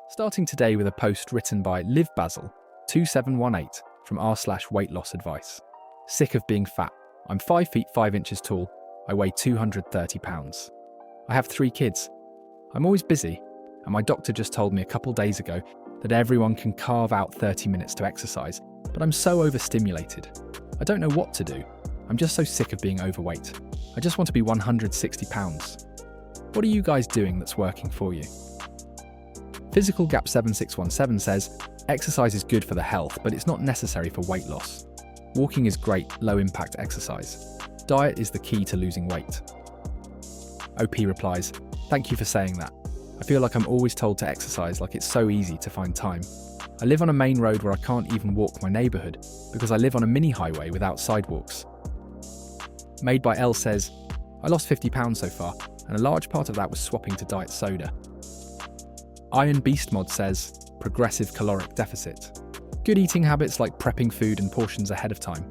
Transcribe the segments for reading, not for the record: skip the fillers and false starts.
Starting today with a post written by LiveBasil2718 from r/WeightLossAdvice. Sick of being fat. I'm 5 feet 5 inches tall. I weigh 230 pounds. I have 3 kids. I'm always busy, and my doctor just told me a couple days ago that everyone can carve out 30 minutes to exercise, but I'm so overstimulated. I don't know what to do. I'm just so sick of being overweight. I just want to be 160 pounds. What are you guys doing that's working for you? Physical Gap 7617 says, exercise is good for the health, but it's not necessary for weight loss. Walking is great, low-impact exercise. Diet is the key to losing weight. OP replies, thank you for saying that. I feel like I'm always told to exercise, like it's so easy to find time. I live on a main road where I can't even walk my neighbourhood because I live on a mini highway without sidewalks. Made by L says, I lost 50 pounds so far, and a large part of that was swapping to diet soda. Iron Beast Mod says, progressive caloric deficit. Good eating habits like prepping food and portions ahead of time.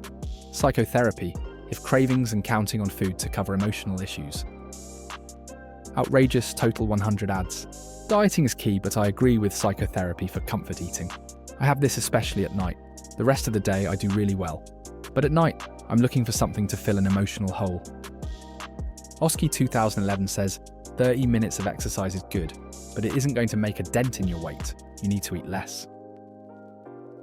Psychotherapy, if cravings and counting on food to cover emotional issues. Outrageous Total 100 adds. Dieting is key, but I agree with psychotherapy for comfort eating. I have this especially at night. The rest of the day I do really well. But at night, I'm looking for something to fill an emotional hole. Oski 2011 says, 30 minutes of exercise is good, but it isn't going to make a dent in your weight. You need to eat less.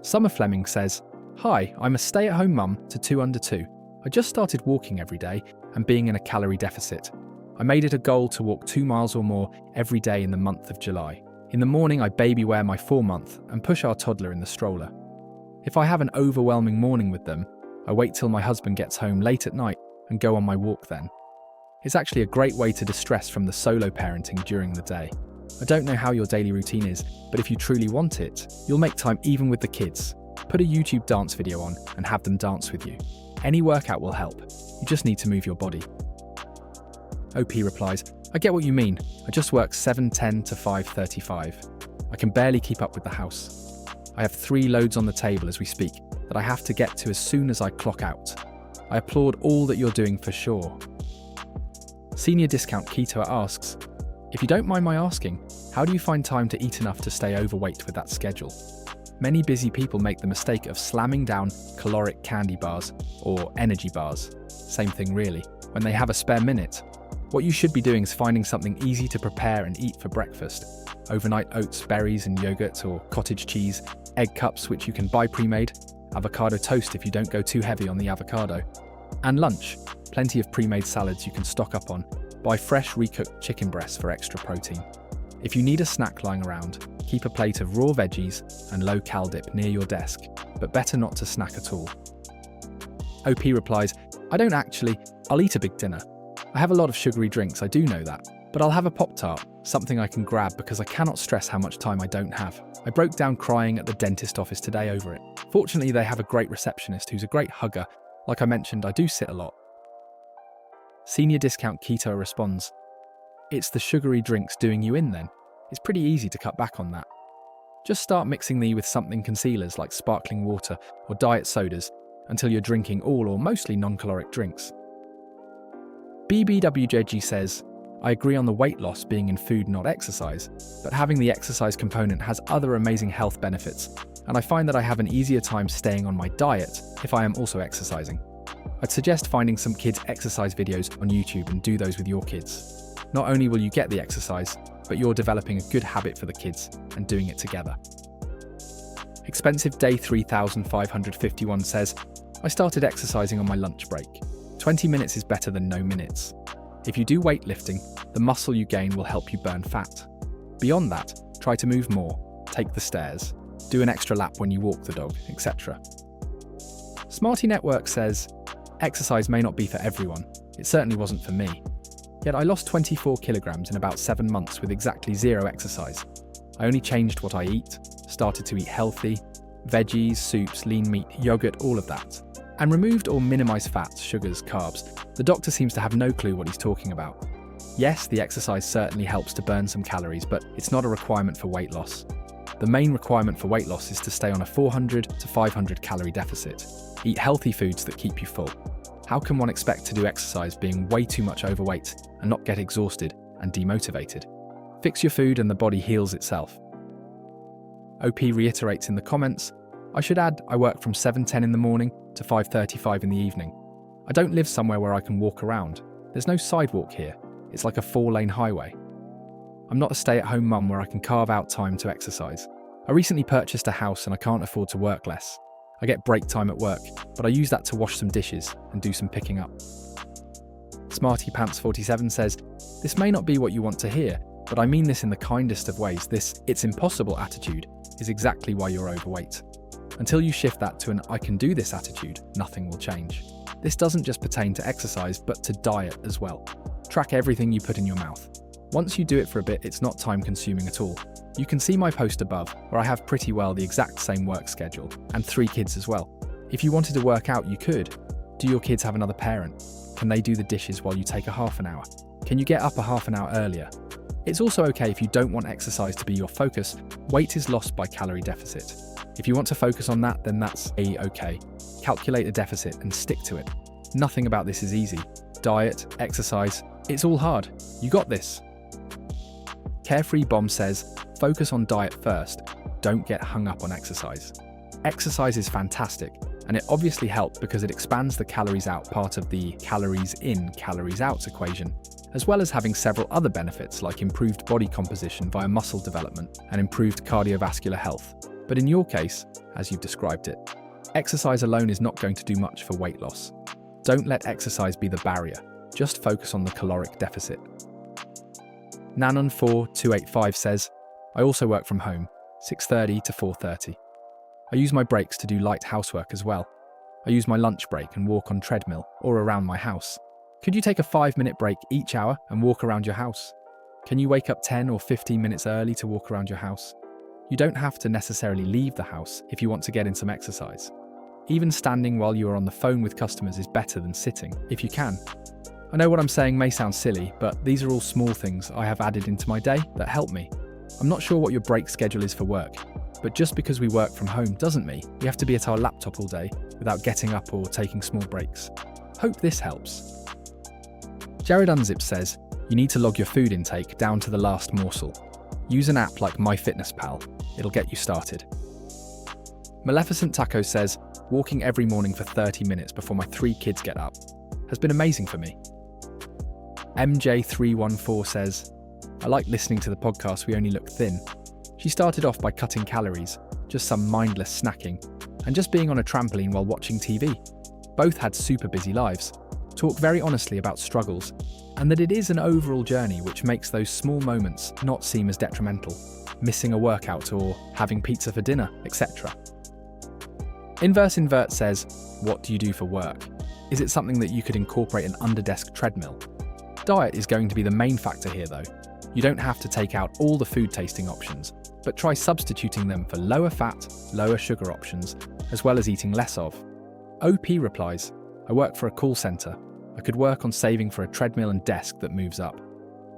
Summer Fleming says, hi, I'm a stay-at-home mum to 2 under 2. I just started walking every day and being in a calorie deficit. I made it a goal to walk 2 miles or more every day in the month of July. In the morning, I baby wear my 4-month and push our toddler in the stroller. If I have an overwhelming morning with them, I wait till my husband gets home late at night and go on my walk then. It's actually a great way to distress from the solo parenting during the day. I don't know how your daily routine is, but if you truly want it, you'll make time even with the kids. Put a YouTube dance video on and have them dance with you. Any workout will help. You just need to move your body. OP replies, I get what you mean. I just work 7:10 to 5:35. I can barely keep up with the house. I have 3 loads on the table as we speak that I have to get to as soon as I clock out. I applaud all that you're doing for sure. Senior Discount Keto asks, if you don't mind my asking, how do you find time to eat enough to stay overweight with that schedule? Many busy people make the mistake of slamming down caloric candy bars or energy bars. Same thing really, when they have a spare minute. What you should be doing is finding something easy to prepare and eat for breakfast. Overnight oats, berries and yogurt, or cottage cheese, egg cups which you can buy pre-made, avocado toast if you don't go too heavy on the avocado. And lunch, plenty of pre-made salads you can stock up on. Buy fresh recooked chicken breasts for extra protein. If you need a snack lying around, keep a plate of raw veggies and low-cal dip near your desk, but better not to snack at all. OP replies, I don't actually, I'll eat a big dinner. I have a lot of sugary drinks, I do know that, but I'll have a Pop-Tart, something I can grab because I cannot stress how much time I don't have. I broke down crying at the dentist office today over it. Fortunately, they have a great receptionist who's a great hugger. Like I mentioned, I do sit a lot. Senior Discount Keto responds, it's the sugary drinks doing you in then. It's pretty easy to cut back on that. Just start mixing these with something concealers like sparkling water or diet sodas until you're drinking all or mostly non-caloric drinks. BBWJG says, I agree on the weight loss being in food, not exercise, but having the exercise component has other amazing health benefits, and I find that I have an easier time staying on my diet if I am also exercising. I'd suggest finding some kids' exercise videos on YouTube and do those with your kids. Not only will you get the exercise, but you're developing a good habit for the kids and doing it together. Expensive Day 3551 says, I started exercising on my lunch break. 20 minutes is better than no minutes. If you do weightlifting, the muscle you gain will help you burn fat. Beyond that, try to move more, take the stairs, do an extra lap when you walk the dog, etc. Smarty Network says, exercise may not be for everyone. It certainly wasn't for me. Yet I lost 24 kilograms in about 7 months with exactly 0 exercise. I only changed what I eat, started to eat healthy, veggies, soups, lean meat, yogurt, all of that. And removed or minimized fats, sugars, carbs. The doctor seems to have no clue what he's talking about. Yes, the exercise certainly helps to burn some calories, but it's not a requirement for weight loss. The main requirement for weight loss is to stay on a 400 to 500 calorie deficit. Eat healthy foods that keep you full. How can one expect to do exercise being way too much overweight and not get exhausted and demotivated? Fix your food and the body heals itself. OP reiterates in the comments, I should add I work from 7:10 in the morning to 5:35 in the evening. I don't live somewhere where I can walk around. There's no sidewalk here. It's like a 4-lane highway. I'm not a stay-at-home mum where I can carve out time to exercise. I recently purchased a house and I can't afford to work less. I get break time at work, but I use that to wash some dishes and do some picking up. Smarty Pants 47 says, this may not be what you want to hear, but I mean this in the kindest of ways. This "it's impossible" attitude is exactly why you're overweight. Until you shift that to an "I can do this" attitude, nothing will change. This doesn't just pertain to exercise, but to diet as well. Track everything you put in your mouth. Once you do it for a bit, it's not time-consuming at all. You can see my post above, where I have pretty well the exact same work schedule, and 3 kids as well. If you wanted to work out, you could. Do your kids have another parent? Can they do the dishes while you take a half an hour? Can you get up a half an hour earlier? It's also okay if you don't want exercise to be your focus. Weight is lost by calorie deficit. If you want to focus on that, then that's okay. Calculate a deficit and stick to it. Nothing about this is easy. Diet, exercise, it's all hard. You got this. Carefree Bomb says, focus on diet first. Don't get hung up on exercise. Exercise is fantastic, and it obviously helps because it expands the calories out part of the calories in, calories out equation, as well as having several other benefits like improved body composition via muscle development and improved cardiovascular health. But in your case, as you've described it, exercise alone is not going to do much for weight loss. Don't let exercise be the barrier. Just focus on the caloric deficit. Nanon4285 says, I also work from home, 6:30 to 4:30. I use my breaks to do light housework as well. I use my lunch break and walk on treadmill or around my house. Could you take a 5-minute break each hour and walk around your house? Can you wake up 10 or 15 minutes early to walk around your house? You don't have to necessarily leave the house if you want to get in some exercise. Even standing while you are on the phone with customers is better than sitting, if you can. I know what I'm saying may sound silly, but these are all small things I have added into my day that help me. I'm not sure what your break schedule is for work, but just because we work from home doesn't mean we have to be at our laptop all day without getting up or taking small breaks. Hope this helps. Jared Unzip says, you need to log your food intake down to the last morsel. Use an app like MyFitnessPal. It'll get you started. Maleficent Taco says, walking every morning for 30 minutes before my 3 kids get up has been amazing for me. MJ314 says, I like listening to the podcast We Only Look Thin. She started off by cutting calories, just some mindless snacking, and just being on a trampoline while watching TV. Both had super busy lives, talk very honestly about struggles, and that it is an overall journey which makes those small moments not seem as detrimental, missing a workout or having pizza for dinner, etc. Inverse Invert says, what do you do for work? Is it something that you could incorporate an under-desk treadmill? Diet is going to be the main factor here though. You don't have to take out all the food tasting options, but try substituting them for lower fat, lower sugar options, as well as eating less of. OP replies, I work for a call centre. I could work on saving for a treadmill and desk that moves up.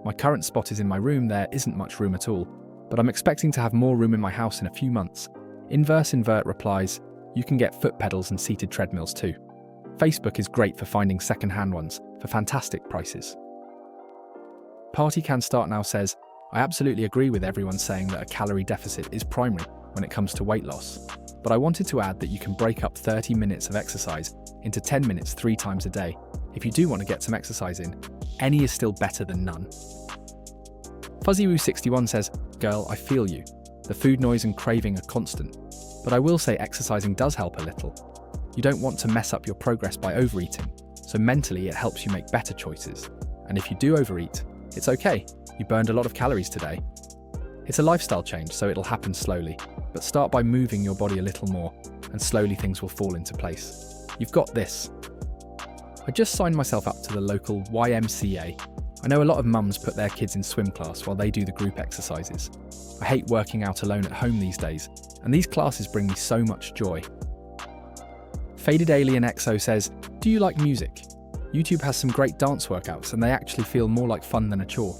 My current spot is in my room, there isn't much room at all, but I'm expecting to have more room in my house in a few months. Inverse Invert replies, you can get foot pedals and seated treadmills too. Facebook is great for finding second-hand ones for fantastic prices. Party Can Start Now says, I absolutely agree with everyone saying that a calorie deficit is primary when it comes to weight loss, but I wanted to add that you can break up 30 minutes of exercise into 10 minutes 3 times a day. If you do want to get some exercise in, any is still better than none. FuzzyWoo61 says, girl, I feel you. The food noise and craving are constant, but I will say exercising does help a little. You don't want to mess up your progress by overeating, so mentally it helps you make better choices. And if you do overeat, it's okay, you burned a lot of calories today. It's a lifestyle change, so it'll happen slowly, but start by moving your body a little more, and slowly things will fall into place. You've got this. I just signed myself up to the local YMCA. I know a lot of mums put their kids in swim class while they do the group exercises. I hate working out alone at home these days, and these classes bring me so much joy. Faded Alien XO says, do you like music? YouTube has some great dance workouts and they actually feel more like fun than a chore.